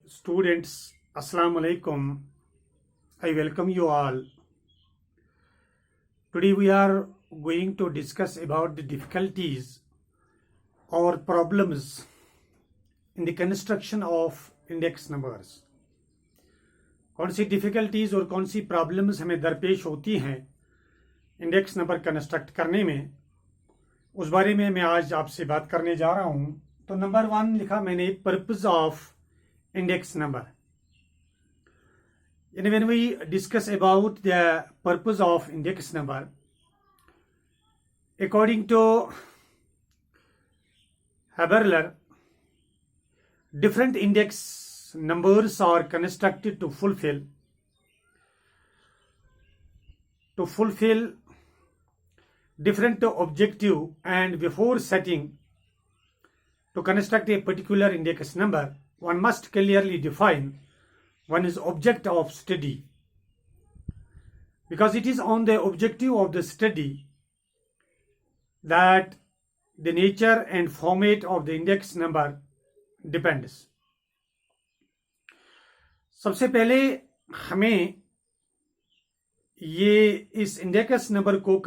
Students, Assalamu alaikum. I welcome you all. Today we are going to discuss about the difficulties or problems in the construction of index numbers. कौन सी difficulties और कौन सी problems हमें दरपेश होती हैं index number construct करने में, उस बारे में मैं आज आपसे बात करने जा रहा हूं। तो नंबर 1 लिखा मैंने, purpose of index number. And when we discuss about the purpose of index number, according to Haberler, different index numbers are constructed to fulfill different objective, and before setting to construct a particular index number, one must clearly define one's object of study, because it is on the objective of the study that the nature and format of the index number depends. सबसे पहले हमें ये इस index number को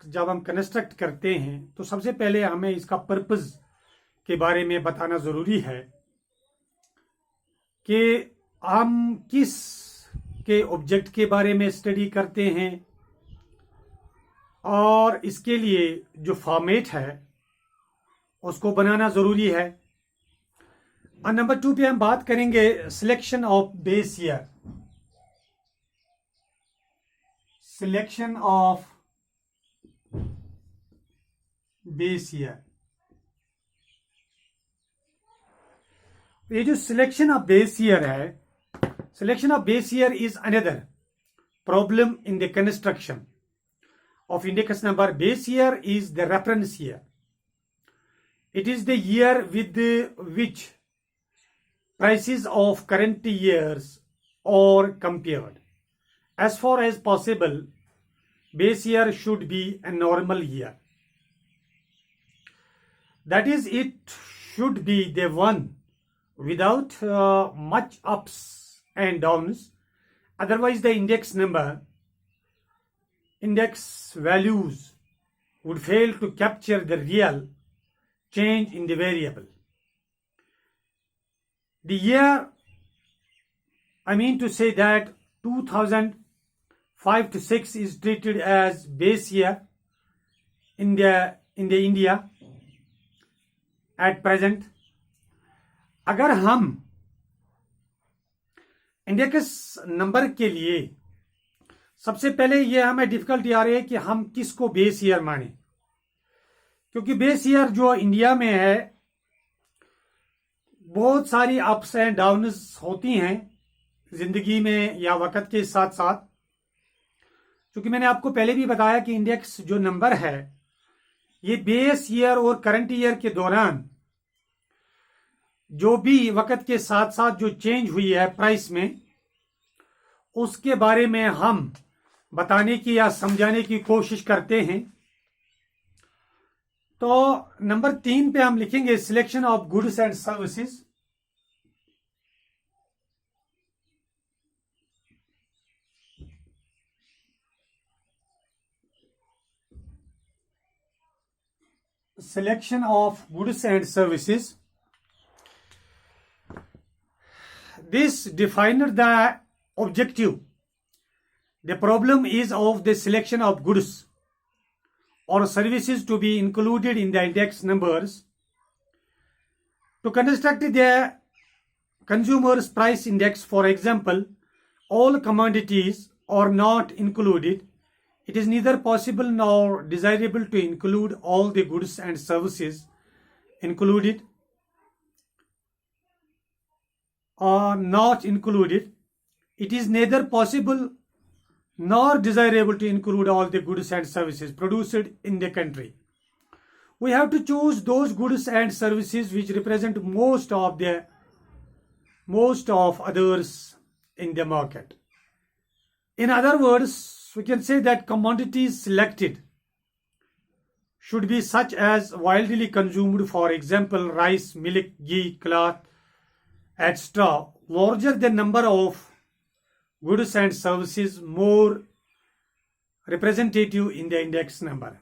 जब हम construct करते हैं तो सबसे पहले हमें इसका पर्पस के बारे में बताना जरूरी है कि हम किस के ऑब्जेक्ट के बारे में स्टडी करते हैं, और इसके लिए जो फॉर्मेट है उसको बनाना जरूरी है। और नंबर 2 पे हम बात करेंगे selection of base year. Selection of base year, ये जो सिलेक्शन ऑफ बेस ईयर है, selection of base year is another problem in the construction of index number. Base year is the reference year. It is the year with which prices of current years are compared. As far as possible, base year should be a normal year. That is, it should be the one without much ups and downs. Otherwise, the index values would fail to capture the real change in the variable. The year, I mean to say that 2005 to 6 is treated as base year in the India at present. अगर हम index number के लिए सबसे पहले ये हमें difficulty आ रही है कि हम किसको बेस ईयर माने, क्योंकि बेस ईयर जो इंडिया में है बहुत सारी अप्स एंड डाउन्स होती हैं जिंदगी में या वक्त के साथ साथ। क्योंकि मैंने आपको पहले भी बताया कि इंडेक्स जो नंबर है ये बेस ईयर और करंट ईयर के दौरान जो भी वक्त के साथ साथ जो चेंज हुई है प्राइस में, उसके बारे में हम बताने की या समझाने की कोशिश करते हैं। तो नंबर 3 पे हम लिखेंगे selection of goods and services. Selection of goods and services, this defined the objective. The problem is of the selection of goods or services to be included in the index numbers. To construct the consumer's price index, for example, all commodities are not included. It is neither possible nor desirable to include all the goods and services included or not included. It is neither possible nor desirable to include all the goods and services produced in the country. We have to choose those goods and services which represent most of others in the market. In other words, we can say that commodities selected should be such as widely consumed, for example, rice, milk, ghee, cloth, etc., larger the number of goods and services, more representative in the index number.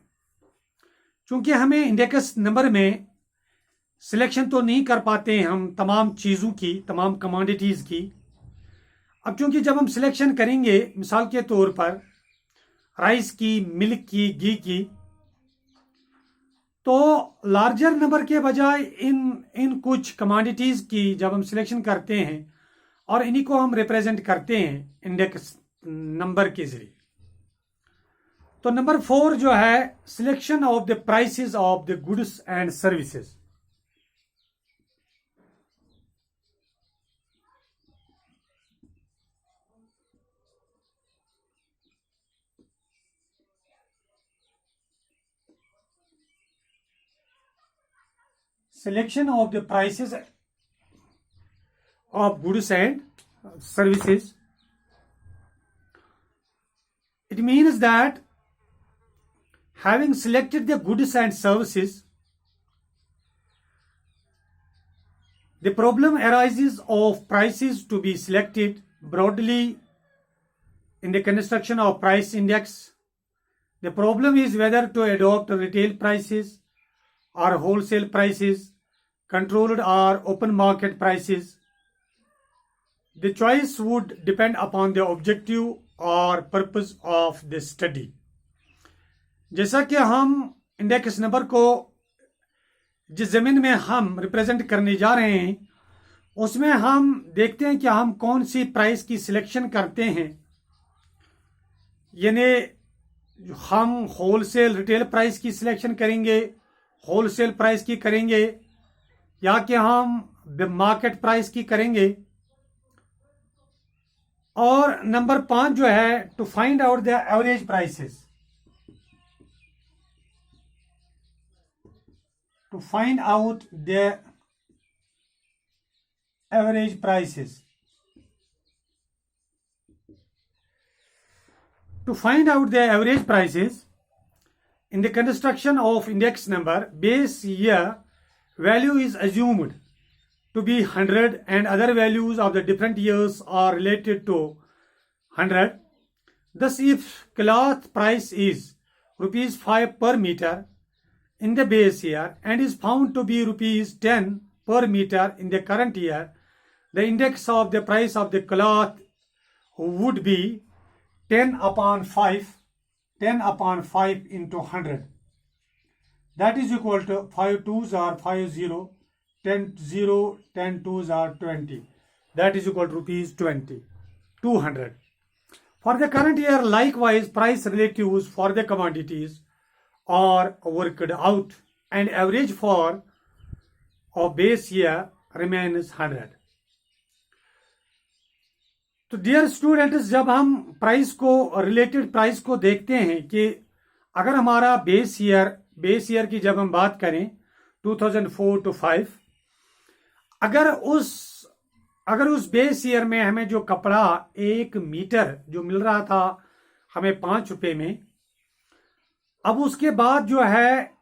चूंकि हमें index number में selection तो नहीं कर पाते हैं हम तमाम चीज़ों की, तमाम कमोडिटीज़ की। अब चूंकि जब हम सिलेक्शन करेंगे, मिसाल के तौर पर राइस की, मिल्क की, घी की, तो लार्जर नंबर के बजाय इन कुछ कमोडिटीज़ की जब हम सिलेक्शन करते हैं और इन्हीं को हम रिप्रेजेंट करते हैं इंडेक्स नंबर के जरिए। तो नंबर 4 जो है, selection of the prices of the goods and services. Selection of the prices of goods and services. It means that having selected the goods and services, the problem arises of prices to be selected broadly in the construction of price index. The problem is whether to adopt retail prices or wholesale prices, controlled or open market prices. The choice would depend upon the objective or purpose of the study. जैसा कि हम index number को जिस जमीन में हम represent करने जा रहे हैं, उसमें हम देखते हैं कि हम कौन सी प्राइस की सिलेक्शन करते हैं। यानी हम होलसेल रिटेल प्राइस की सिलेक्शन करेंगे, होलसेल प्राइस की करेंगे, या कि हम मार्केट प्राइस की करेंगे। और नंबर 5 जो है, to find out the average prices. To find out the average prices. To find out the average prices, in the construction of index number, base year value is assumed to be 100 and other values of the different years are related to 100. Thus, if cloth price is rupees 5 per meter in the base year and is found to be rupees 10 per meter in the current year, the index of the price of the cloth would be 10 upon 5 into 100. That is equal to 5 2s are 5 0, 10 0, 10 2s are 20. That is equal to rupees 20, 200. For the current year, likewise, price relatives for the commodities are worked out and average for of base year remains 100. तो dear students, जब हम price को, related price को देखते हैं कि अगर हमारा बेस ईयर की जब हम बात करें 2004 to 5, अगर उस बेस ईयर में हमें जो कपड़ा 1 मीटर जो मिल रहा था हमें 5 रुपए में, अब उसके बाद जो है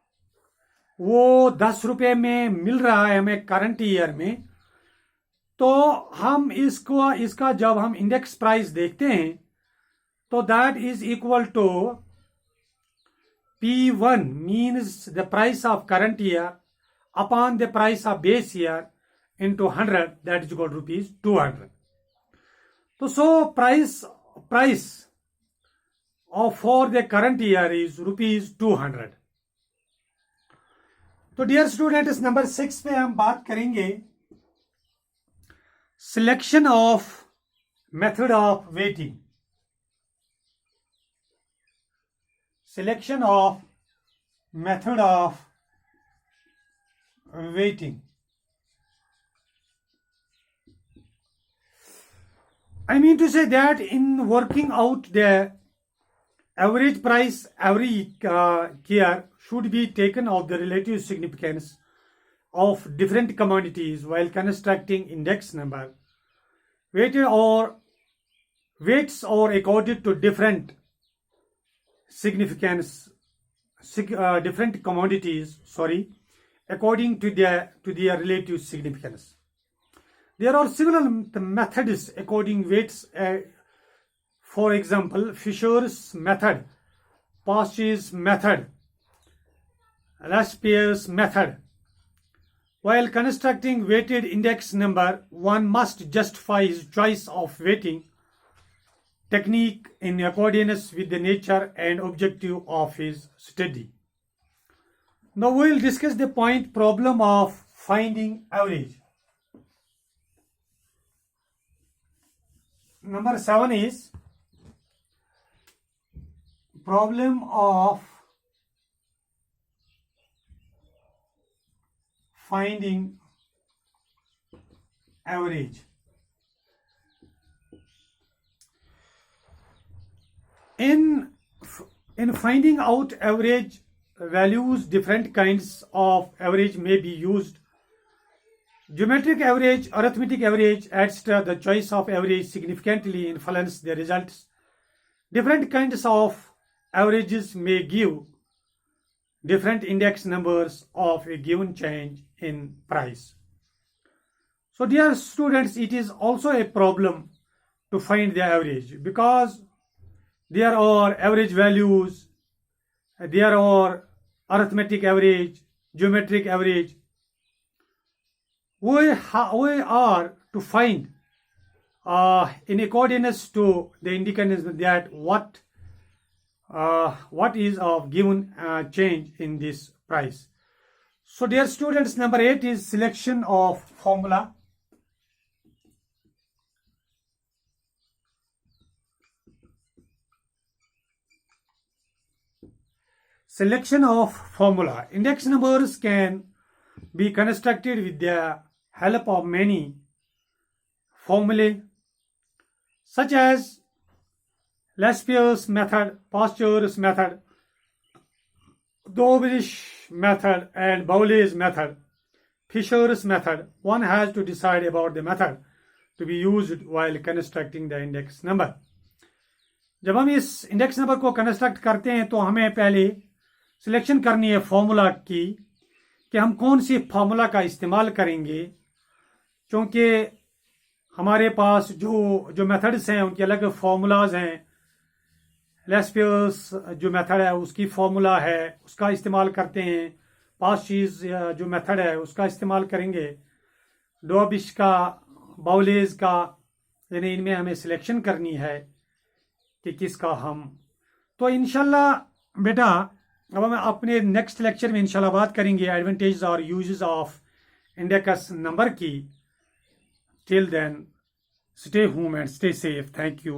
वो 10 रुपए में मिल रहा है हमें करंट ईयर में, तो हम इसका जब हम इंडेक्स प्राइस देखते हैं तो that is equal to P1 means the price of current year upon the price of base year into 100, that is equal to rupees 200. तो so price of for the current year is rupees 200. तो dear students, number 6 पे हम बात करेंगे selection of method of waiting. Selection of method of waiting. I mean to say that in working out the average price every year should be taken of the relative significance of different commodities while constructing index number. Weights are accorded to different significance, different commodities, according to their relative significance. There are several methods according weights. For example, Fisher's method, Paasche's method, Laspier's method. While constructing weighted index number, one must justify his choice of weighting technique in accordance with the nature and objective of his study. Now we will discuss the point problem of finding average. Number 7 is problem of finding average. In finding out average values, different kinds of average may be used. Geometric average, arithmetic average, etc. The choice of average significantly influence the results. Different kinds of averages may give different index numbers of a given change in price. So dear students, it is also a problem to find the average because there are average values, there are arithmetic average, geometric average. We are to find in accordance to the indication that what is of given change in this price. So dear students, number 8 is selection of formula. Selection of formula. Index numbers can be constructed with the help of many formulae such as Laspier's method, Paasche's method, Dobresch's method and Bowley's method, Fisher's method. One has to decide about the method to be used while constructing the index number. जब हम इस index number को construct करते हैं तो हमें पहले selection करनी है फॉर्मूला की कि हम कौन सी फॉर्मूला का इस्तेमाल करेंगे, क्योंकि हमारे पास जो मेथड्स हैं उनके अलग फॉर्मूलाज हैं. लेस्पियर्स जो मेथड है उसकी फॉर्मूला है, उसका इस्तेमाल करते हैं. पास्चीज जो मेथड है उसका इस्तेमाल करेंगे. डॉबिश का, बाउलेज का, यानी इनमें हमें सिलेक्शन करनी है कि किसका हम. तो इंशाल्लाह बेटा अब हम अपने नेक्स्ट लेक्चर में इंशाल्लाह बात करेंगे एडवांटेज और यूजेस ऑफ इंडेक्स नंबर की. Till then, stay home and stay safe. Thank you.